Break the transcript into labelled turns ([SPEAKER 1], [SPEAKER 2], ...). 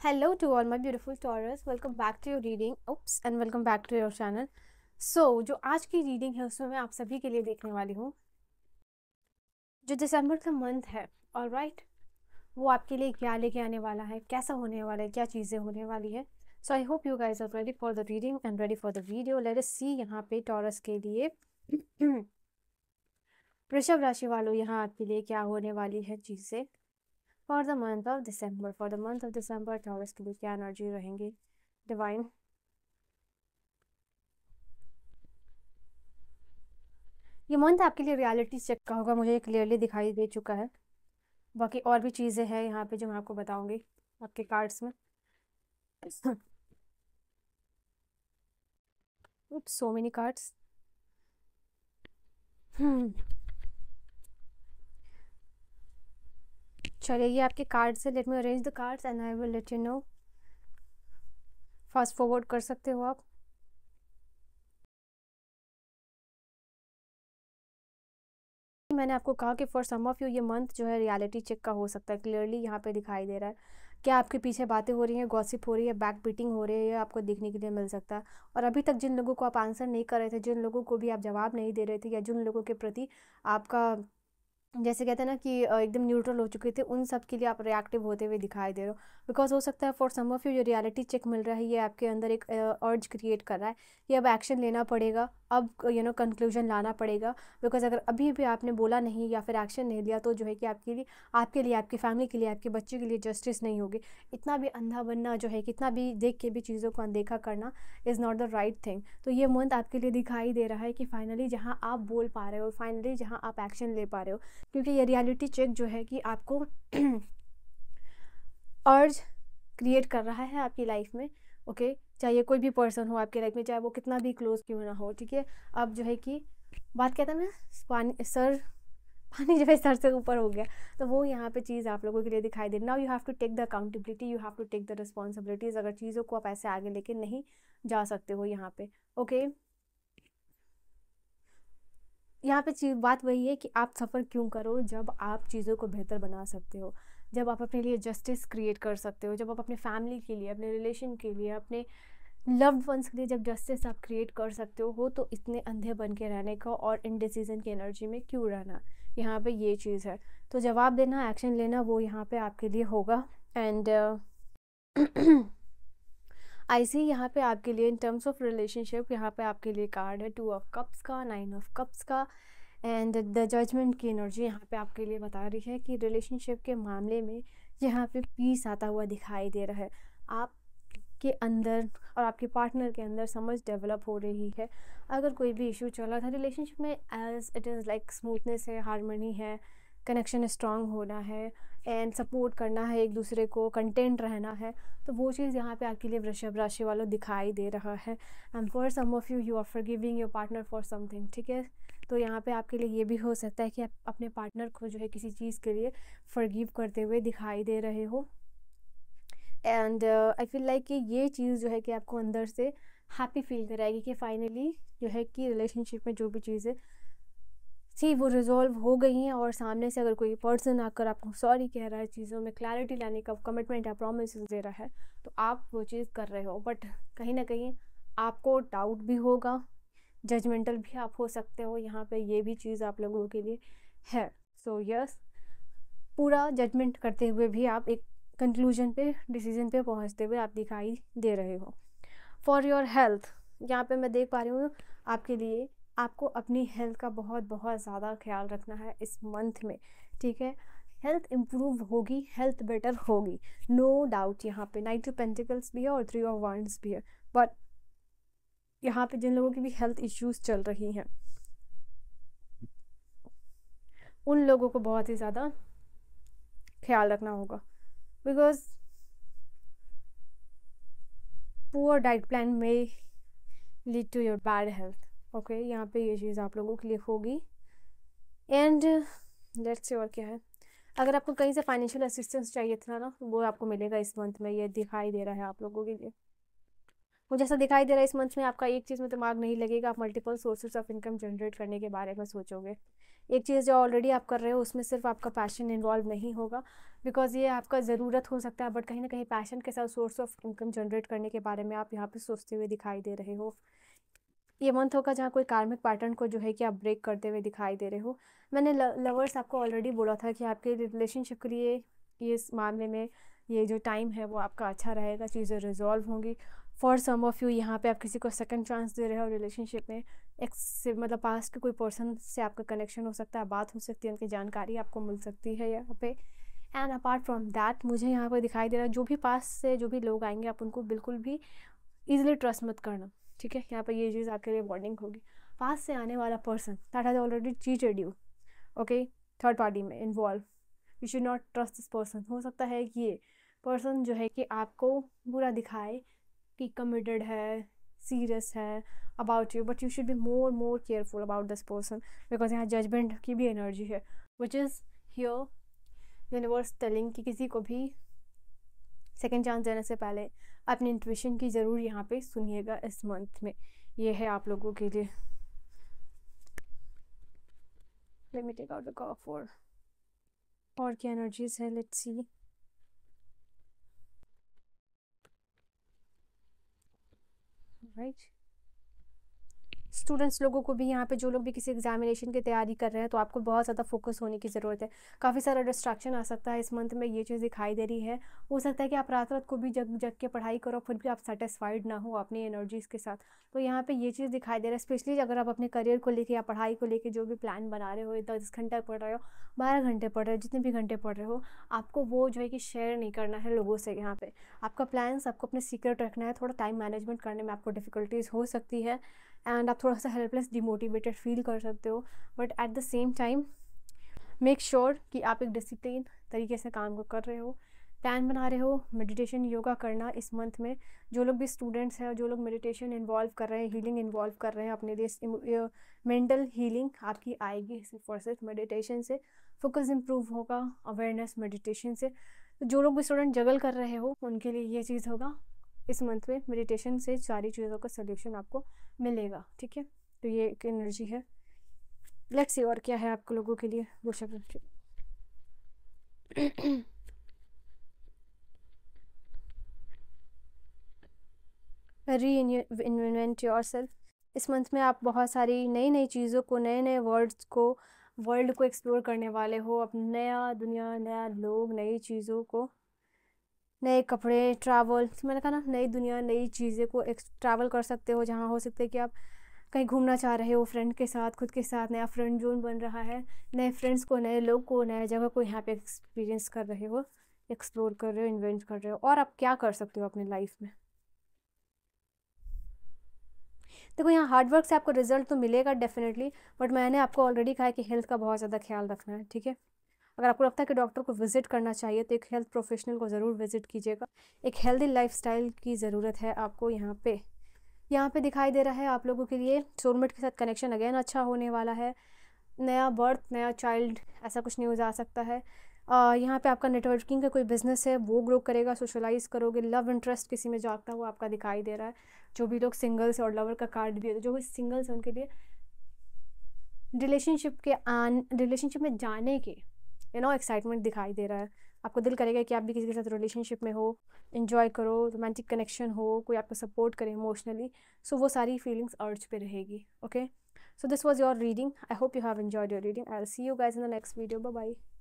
[SPEAKER 1] Hello to all my beautiful Taurus. Welcome back to your reading. Oops, and welcome back to your channel. So, जो आज की reading है उसमें मैं आप सभी के लिए देखने वाली हूँ जो दिसंबर का मंथ है, ऑलराइट, वो आपके लिए क्या लेके आने वाला है, कैसा होने वाला है, क्या चीज़ें होने वाली है. So I hope you guys are ready for the reading and ready for the video. Let us see यहाँ पे टॉरस के लिए वृषभ राशि वालों यहाँ आपके लिए क्या होने वाली है चीज़ें for the month of December. For the month of December taurus के लिए क्या एनर्जी रहेंगी डिवाइन. ये मंथ आपके लिए रियलिटी चेक का होगा, मुझे क्लियरली दिखाई दे चुका है. बाकी और भी चीज़ें हैं यहाँ पे जो मैं आपको बताऊंगी आपके कार्ड्स में. So many cards. चलिए ये आपके कार्ड्स है. Let me arrange the cards and I will let you know. Fast forward कर सकते हो आप. मैंने आपको कहा कि फॉर सम ऑफ यू ये मंथ जो है रियलिटी चेक का हो सकता है. क्लियरली यहाँ पे दिखाई दे रहा है क्या आपके पीछे बातें हो रही हैं, गॉसिप हो रही है, बैक बीटिंग हो रही है, ये आपको देखने के लिए मिल सकता है. और अभी तक जिन लोगों को आप आंसर नहीं कर रहे थे, जिन लोगों को भी आप जवाब नहीं दे रहे थे, या जिन लोगों के प्रति आपका जैसे कहते हैं ना कि एकदम न्यूट्रल हो चुके थे, उन सब के लिए आप रिएक्टिव होते हुए दिखाई दे रहे हो. बिकॉज हो सकता है फॉर सम ऑफ यू जो रियलिटी चेक मिल रहा है ये आपके अंदर एक अर्ज क्रिएट कर रहा है. ये अब एक्शन लेना पड़ेगा, अब कंक्लूजन लाना पड़ेगा. बिकॉज अगर अभी भी आपने बोला नहीं या फिर एक्शन नहीं लिया तो जो है कि आपके लिए, आपकी फैमिली के लिए, आपके बच्चे के लिए जस्टिस नहीं होगी. इतना भी अंधा बनना जो है, कितना भी देख के भी चीज़ों को अनदेखा करना is not the right thing. तो ये मंथ आपके लिए दिखाई दे रहा है कि फाइनली जहाँ आप बोल पा रहे हो, फाइनली जहाँ आप एक्शन ले पा रहे हो. क्योंकि ये रियलिटी चेक जो है कि आपको अर्ज क्रिएट कर रहा है आपकी लाइफ में. ओके, चाहे कोई भी पर्सन हो आपकी लाइफ में, चाहे वो कितना भी क्लोज क्यों ना हो. ठीक है, अब जो है कि बात कहते हैं ना, पानी जो है सर से ऊपर हो गया, तो वो यहाँ पे चीज़ आप लोगों के लिए दिखाई दे. Now you have to take the accountability, you have to take the responsibilities. अगर चीज़ों को आप ऐसे आगे लेके नहीं जा सकते हो यहाँ पे. ओके, यहाँ पे बात वही है कि आप सफ़र क्यों करो जब आप चीज़ों को बेहतर बना सकते हो, जब आप अपने लिए जस्टिस क्रिएट कर सकते हो, जब आप अपने फैमिली के लिए, अपने रिलेशन के लिए, अपने लव्ड वंस के लिए जब जस्टिस आप क्रिएट कर सकते हो तो इतने अंधे बन के रहने का और इनडिसीजन की एनर्जी में क्यों रहना. यहाँ पे ये चीज़ है. तो जवाब देना, एक्शन लेना, वो यहाँ पे आपके लिए होगा. एंड आई सी यहाँ पे आपके लिए इन टर्म्स ऑफ रिलेशनशिप, यहाँ पे आपके लिए कार्ड है 2 ऑफ कप्स का, 9 ऑफ कप्स का एंड द जजमेंट की एनर्जी यहाँ पे आपके लिए बता रही है कि रिलेशनशिप के मामले में यहाँ पे पीस आता हुआ दिखाई दे रहा है. आपके अंदर और आपके पार्टनर के अंदर समझ डेवलप हो रही है. अगर कोई भी इशू चल रहा था रिलेशनशिप में, as it is like smoothness है, हारमोनी है, कनेक्शन स्ट्रांग होना है एंड सपोर्ट करना है, एक दूसरे को कंटेंट रहना है, तो वो चीज़ यहाँ पे आपके लिए वृषभ राशि वालों दिखाई दे रहा है. And for some of you are forgiving your partner for something. ठीक है, तो यहाँ पे आपके लिए ये भी हो सकता है कि आप अपने पार्टनर को जो है किसी चीज़ के लिए फॉरगिव करते हुए दिखाई दे रहे हो. एंड आई फील लाइक कि ये चीज़ जो है कि आपको अंदर से हैप्पी फील कराएगी कि फाइनली जो है कि रिलेशनशिप में जो भी चीज़ें थी वो रिजॉल्व हो गई हैं. और सामने से अगर कोई पर्सन आकर आपको सॉरी कह रहा है, चीज़ों में क्लैरिटी लाने का कमिटमेंट या प्रॉमिस दे रहा है, तो आप वो चीज़ कर रहे हो. बट कहीं ना कहीं आपको डाउट भी होगा, जजमेंटल भी आप हो सकते हो. यहाँ पे ये भी चीज़ आप लोगों के लिए है. सो यस, पूरा जजमेंट करते हुए भी आप एक कंक्लूजन पे, डिसीजन पे पहुँचते हुए आप दिखाई दे रहे हो. फॉर योर हेल्थ, यहाँ पे मैं देख पा रही हूँ आपके लिए आपको अपनी हेल्थ का बहुत बहुत ज़्यादा ख्याल रखना है इस मंथ में. ठीक है, हेल्थ इम्प्रूव होगी, हेल्थ बेटर होगी, नो डाउट. यहाँ पे 9 ऑफ पेंटिकल्स भी है और 3 ऑफ वांड्स भी है. बट यहाँ पे जिन लोगों की भी हेल्थ इश्यूज चल रही हैं उन लोगों को बहुत ही ज़्यादा ख्याल रखना होगा. बिकॉज पुअर डाइट प्लान में lead to your bad health. Okay, यहाँ पे ये चीज़ आप लोगों के लिए होगी. एंड लेट्स सी और क्या है. अगर आपको कहीं से फाइनेंशियल असिस्टेंस चाहिए था ना, वो आपको मिलेगा इस मंथ में. ये दिखाई दे रहा है आप लोगों के लिए. मुझे ऐसा दिखाई दे रहा है इस मंथ में आपका एक चीज़ में दिमाग नहीं लगेगा, आप multiple sources of income generate करने के बारे में सोचोगे. एक चीज़ जो ऑलरेडी आप कर रहे हो उसमें सिर्फ आपका पैशन इन्वॉल्व नहीं होगा, बिकॉज ये आपका ज़रूरत हो सकता है, बट कहीं ना कहीं पैशन के साथ सोर्स ऑफ इनकम जनरेट करने के बारे में आप यहाँ पे सोचते हुए दिखाई दे रहे हो। ये मंथ होगा जहाँ कोई कार्मिक पैटर्न को जो है कि आप ब्रेक करते हुए दिखाई दे रहे हो। मैंने लवर्स आपको ऑलरेडी बोला था कि आपके रिलेशनशिप के लिए ये इस मामले में ये जो टाइम है वो आपका अच्छा रहेगा, चीज़ें रिजॉल्व होंगी। फॉर सम ऑफ यू यहाँ पे आप किसी को सेकंड चांस दे रहे हो रिलेशनशिप में। एक्स से मतलब पास्ट के कोई पर्सन से आपका कनेक्शन हो सकता है, बात हो सकती है, उनकी जानकारी आपको मिल सकती है यहाँ पे। एंड अपार्ट फ्रॉम दैट मुझे यहाँ पर दिखाई दे रहा है जो भी पास से जो भी लोग आएंगे आप उनको बिल्कुल भी ईजिली ट्रस्ट मत करना, ठीक है। यहाँ पर ये चीज़ आपके लिए वार्निंग होगी। पास से आने वाला person that has already cheated you, okay, third party में involve, you should not trust this person. हो सकता है कि ये पर्सन जो है कि आपको बुरा दिखाए कि कमिटेड है, सीरियस है about you, but you should be more careful about this person, because यहाँ जजमेंट की भी एनर्जी है, which is here universe telling कि किसी को भी सेकेंड चांस देने से पहले अपनी इंट्यूशन की ज़रूर यहाँ पे सुनिएगा इस मंथ में। ये है आप लोगों के लिए। Let me take out the card for और क्या एनर्जीज है, लेट्स सी। राइट, स्टूडेंट्स लोगों को भी यहाँ पे जो लोग भी किसी एग्जामिनेशन की तैयारी कर रहे हैं तो आपको बहुत ज़्यादा फोकस होने की ज़रूरत है। काफ़ी सारा डिस्ट्रैक्शन आ सकता है इस मंथ में, ये चीज़ दिखाई दे रही है। हो सकता है कि आप रात रात को भी जग जग के पढ़ाई करो, फिर भी आप सेटिस्फाइड ना हो अपनी एनर्जीज़ के साथ। तो यहाँ पे ये चीज़ दिखाई दे रहा है, स्पेशली अगर आप अपने करियर को लेके या पढ़ाई को लेके जो भी प्लान बना रहे हो, 10 घंटे पढ़ रहे हो, 12 घंटे पढ़ रहे हो, जितने भी घंटे पढ़ रहे हो, आपको वो जो है कि शेयर नहीं करना है लोगों से। यहाँ पे आपका प्लान्स आपको अपने सीक्रेट रखना है। थोड़ा टाइम मैनेजमेंट करने में आपको डिफ़िकल्टीज हो सकती है एंड आप थोड़ा सा हेल्पलेस डिमोटिवेटेड फील कर सकते हो, but at the same time make sure कि आप एक डिसिप्लिन तरीके से काम को कर रहे हो, प्लान बना रहे हो। मेडिटेशन योगा करना इस मंथ में, जो लोग भी स्टूडेंट्स हैं, जो लोग मेडिटेशन इन्वॉल्व कर रहे हैं, हीलिंग इन्वॉल्व कर रहे हैं अपने लिए, मेंटल हीलिंग आपकी आएगी सिर्फ और सिर्फ मेडिटेशन से। फोकस इम्प्रूव होगा अवेयरनेस मेडिटेशन से। तो जो लोग भी स्टूडेंट जगल कर रहे हो उनके लिए ये चीज़ होगा, इस मंथ में मेडिटेशन से सारी चीज़ों का सोल्यूशन आपको मिलेगा, ठीक है। तो ये एक एनर्जी है। लेट्स सी और क्या है आप लोगों के लिए वो शब्द। री इन्वेंट योर सेल्फ। इस मंथ में आप बहुत सारी नई नई चीज़ों को, नए नए वर्ड्स को, वर्ल्ड को एक्सप्लोर करने वाले हो। अब नया दुनिया, नया लोग, नई चीज़ों को, नए कपड़े, ट्रैवल, मैंने कहा ना नई दुनिया, नई चीज़ें को ट्रैवल कर सकते हो। जहाँ हो सकता है कि आप कहीं घूमना चाह रहे हो फ्रेंड के साथ, खुद के साथ, नया फ्रेंड जोन बन रहा है, नए फ्रेंड्स को, नए लोग को, नए जगह को यहाँ पे एक्सपीरियंस कर रहे हो, एक्सप्लोर कर रहे हो, इन्वेंट कर रहे हो। और आप क्या कर सकते हो अपनी लाइफ में। देखो यहाँ हार्डवर्क से आपको रिजल्ट तो मिलेगा डेफिनेटली, बट मैंने आपको ऑलरेडी कहा है कि हेल्थ का बहुत ज़्यादा ख्याल रखना है, ठीक है। अगर आपको लगता है कि डॉक्टर को विजिट करना चाहिए तो एक हेल्थ प्रोफेशनल को ज़रूर विजिट कीजिएगा। एक हेल्दी लाइफस्टाइल की ज़रूरत है आपको। यहाँ पे दिखाई दे रहा है आप लोगों के लिए सोलमेट के साथ कनेक्शन अगेन अच्छा होने वाला है। नया बर्थ, नया चाइल्ड, ऐसा कुछ न्यूज़ आ सकता है। यहाँ पे आपका नेटवर्किंग का कोई बिजनेस है वो ग्रो करेगा, सोशलाइज करोगे। लव इंटरेस्ट किसी में जागता हुआ आपका दिखाई दे रहा है। जो भी लोग सिंगल्स और लवर का कार्ड दिए, जो भी सिंगल्स हैं उनके लिए रिलेशनशिप में जाने के एक्साइटमेंट दिखाई दे रहा है। आपको दिल करेगा कि आप भी किसी के साथ रिलेशनशिप में हो, इन्जॉय करो, रोमांटिक कनेक्शन हो, कोई आपको सपोर्ट करे इमोशनली। सो वो सारी फीलिंग्स अर्ज पे रहेगी, okay. So this was your reading. I hope you have enjoyed your reading. I'll see you guys in the next video. Bye bye.